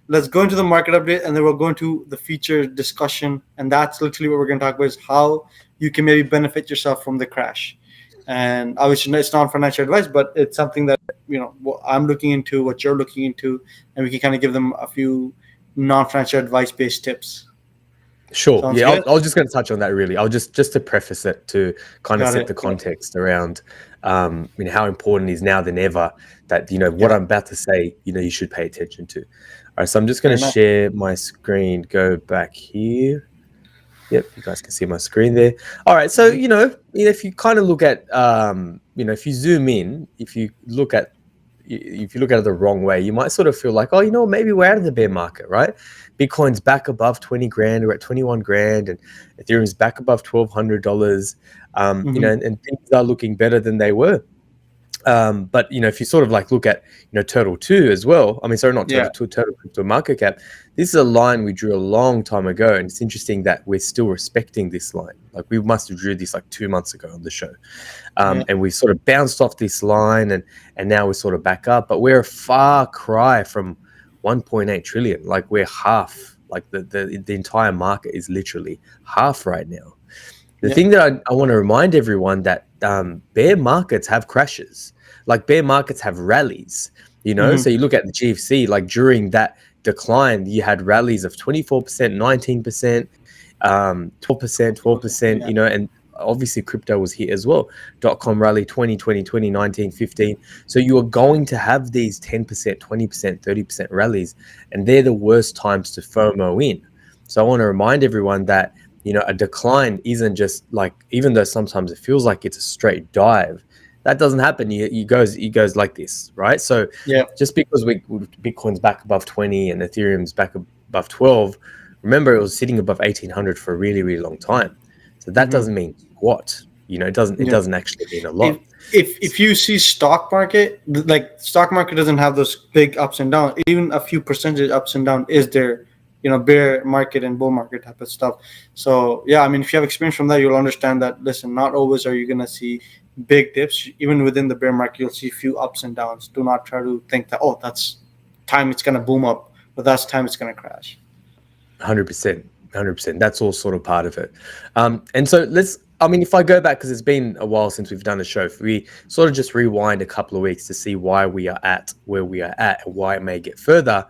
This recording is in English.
let's go into the market update, and then we'll go into the feature discussion. And that's literally what we're going to talk about, is how you can maybe benefit yourself from the crash. And obviously, it's not financial advice, but it's something that, what I'm looking into, what you're looking into, and we can kind of give them a few non-financial advice-based tips. Sure. Sounds Yeah, good? I was just going to touch on that really. I'll just to preface it, to kind of Got set it. the context around how important it is now than ever that what I'm about to say, you should pay attention to. All right, so I'm just going to share my screen. Go back here. Yep, you guys can see my screen there. All right, so if you kind of look at if you zoom in, if you look at it the wrong way, you might sort of feel like, oh, maybe we're out of the bear market, right? Bitcoin's back above 20 grand, we're at 21 grand, and Ethereum's back above $1,200. And things are looking better than they were. But if you sort of like look at Turtle 2 as well, Turtle 2, Turtle Crypto Market Cap, this is a line we drew a long time ago, and it's interesting that we're still respecting this line. Like, we must have drew this like 2 months ago on the show, and we sort of bounced off this line, and now we're sort of back up, but we're a far cry from 1.8 trillion. Like, we're half. Like, the entire market is literally half right now. The thing that I want to remind everyone that bear markets have crashes. Like, bear markets have rallies, So you look at the GFC, like during that decline, you had rallies of 24%, 19%, 12%, and obviously crypto was here as well. .com rally 2020, 2019, 15. So you are going to have these 10%, 20%, 30% rallies, and they're the worst times to FOMO in. So I want to remind everyone that a decline isn't just like, even though sometimes it feels like it's a straight dive, that doesn't happen. It goes like this, right? So just because Bitcoin's back above 20 and Ethereum's back above 12, remember, it was sitting above 1800 for a really, really long time. So that doesn't mean what, it doesn't actually mean a lot. If you see stock market, like stock market doesn't have those big ups and downs. Even a few percentage ups and downs is there. Bear market and bull market type of stuff. So if you have experience from that, you'll understand that, listen, not always are you going to see big dips. Even within the bear market, you'll see a few ups and downs. Do not try to think that, that's time it's going to boom up, but that's time it's going to crash. 100%. That's all sort of part of it. And so if I go back, because it's been a while since we've done a show, if we sort of just rewind a couple of weeks to see why we are at where we are at and why it may get further,